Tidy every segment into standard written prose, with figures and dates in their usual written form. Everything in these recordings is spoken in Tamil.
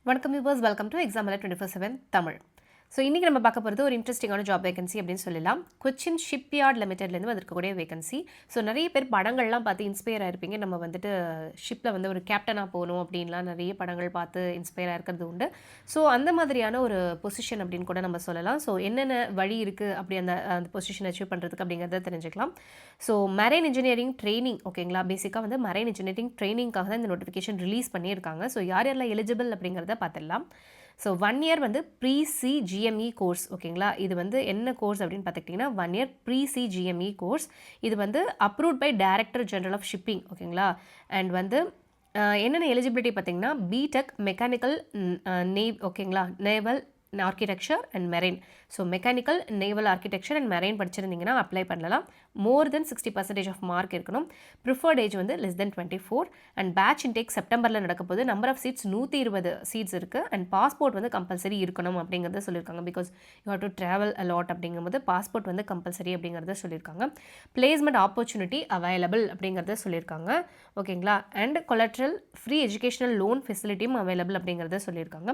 வணக்கம் viewers, welcome to exam 24/7 Tamil. So இன்றைக்கி நம்ம பார்க்க போகிறது ஒரு இன்ட்ரெஸ்டிங்கான ஜாப் வேகன்சி அப்படின்னு சொல்லலாம். கொச்சின் ஷிப்யார்ட் லிமிடெட்லேருந்து வந்திருக்கக்கூடிய வேகன்சி. ஸோ நிறைய பேர் படங்கள்லாம் பார்த்து இன்ஸ்பயர் ஆகிருப்பீங்க. நம்ம வந்துட்டு ஷிப்பில் வந்து ஒரு கேப்டனாக போகணும் அப்படின்லாம் நிறைய படங்கள் பார்த்து இன்ஸ்பயர் ஆகிருக்கிறது உண்டு. ஸோ அந்த மாதிரியான ஒரு பொசிஷன் அப்படின்னு கூட நம்ம சொல்லலாம். ஸோ என்னென்ன வழி இருக்குது அப்படி அந்த பொசிஷன் அச்சீவ் பண்ணுறதுக்கு அப்படிங்கிறத தெரிஞ்சுக்கலாம். ஸோ மெரைன் இன்ஜினியரிங் ட்ரைனிங், ஓகேங்களா, பேசிக்காக வந்து மெரைன் இன்ஜினியரிங் ட்ரைனிங்காக தான் இந்த நோட்டிஃபிகேஷன் ரிலீஸ் பண்ணியிருக்காங்க. ஸோ யார் யாரெல்லாம் எலிஜிபிள் அப்படிங்கிறத பார்த்துடலாம். ஸோ 1 இயர் வந்து ப்ரீ-சி ஜிஎம்இ கோர்ஸ், ஓகேங்களா. இது வந்து என்ன கோர்ஸ் அப்படின்னு பார்த்துக்கிட்டிங்கன்னா 1 இயர் ப்ரீ-சி ஜிஎம்இ கோர்ஸ். இது வந்து approved by director general of shipping, ஓகேங்களா. அண்ட் வந்து என்னென்ன எலிஜிபிலிட்டி பார்த்தீங்கன்னா பிடெக் மெக்கானிக்கல் ஓகேங்களா, naval architecture and marine. So mechanical naval architecture and marine படிச்சிருந்தீங்கன்னா அப்ளை பண்ணலாம். மோர் தென் 60% ஆஃப் மார்க் இருக்கணும். ப்ரிஃபர்ட் ஏஜ் வந்து less than 24. And batch intake செப்டம்பரில் நடக்க போது. நம்பர் ஆஃப் சீட்ஸ் 120 சீட்ஸ் இருக்குது. அண்ட் பாஸ்போர்ட் வந்து கம்பல்சரி இருக்கணும் அப்படிங்கிறத சொல்லியிருக்காங்க. Because you have to travel a lot அப்படிங்கும்போது பாஸ்போர்ட் வந்து கம்பல்சரி அப்படிங்கிறத சொல்லியிருக்காங்க. பிளேஸ்மெண்ட் ஆப்பர்ச்சுனிட்டி அவைலபிள் அப்படிங்கிறத சொல்லியிருக்காங்க, ஓகேங்களா. And collateral free educational loan ஃபெசிலிட்டியும் அவைலபிள் அப்படிங்கிறத சொல்லியிருக்காங்க.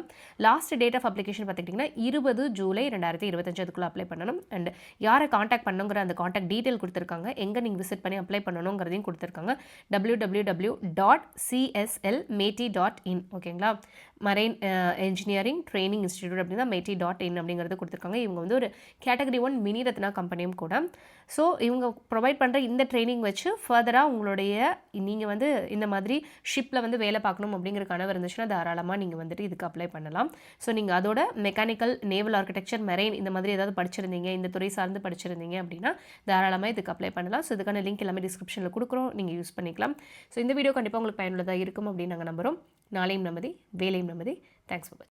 லாஸ்ட் டேட் ஆஃப் அப்ளிகேஷன் பார்த்துக்கிட்டிங்கன்னா 20 ஜூலை 2025 அதுக்குள்ளே அப்ளை பண்ணணும். அண்ட் யாரை காண்டாக்ட் பண்ணுங்கிற அந்த காண்டாக்ட் டீட்டெயில் கொடுத்துருக்காங்க. எங்கே நீங்கள் விசிட் பண்ணி அப்ளை பண்ணணுங்கிறதையும் கொடுத்துருக்காங்க. www.cslmeti.in, ஓகேங்களா. மரைன் இன்ஜினியரிங் ட்ரைனிங் இன்ஸ்டிடியூட் அப்படின்னா meti.in அப்படிங்கிறது கொடுத்துருக்காங்க. இவங்க வந்து ஒரு கேட்டகரி 1 மினி ரத்னா கம்பெனியும் கூட. ஸோ இவங்க ப்ரொவைட் பண்ணுற இந்த ட்ரைனிங் வச்சு ஃபர்தராக உங்களுடைய நீங்கள் வந்து இந்த மாதிரி ஷிப்பில் வந்து வேலை பார்க்கணும் அப்படிங்கிற கனவு இருந்துச்சுன்னா தாராளமாக நீங்கள் வந்துட்டு இதுக்கு அப்ளை பண்ணலாம். ஸோ நீங்கள் அதோட மெக்கானிக்கல் நேவல் ஆர்கிடெக்சர் மெரைன் இந்த மாதிரி ஏதாவது படிச்சிருந்தீங்க, இந்த துறை சார்ந்து படிச்சிருந்தீங்க அப்படின்னா தாராளமாக இதுக்கு அப்ளை பண்ணலாம். ஸோ இதுக்கான லிங்க் எல்லாமே டிஸ்கிரிப்ஷனில் கொடுக்குறோம், நீங்கள் யூஸ் பண்ணிக்கலாம். ஸோ இந்த வீடியோ கண்டிப்பாக உங்களுக்கு பயனுள்ளதாக இருக்கும் அப்படின்னு நாங்கள் நம்புகிறோம். நாளையும் நமதி, வேலையும் நமதி. தேங்க்ஸ் ஃபார் வாட்சிங்.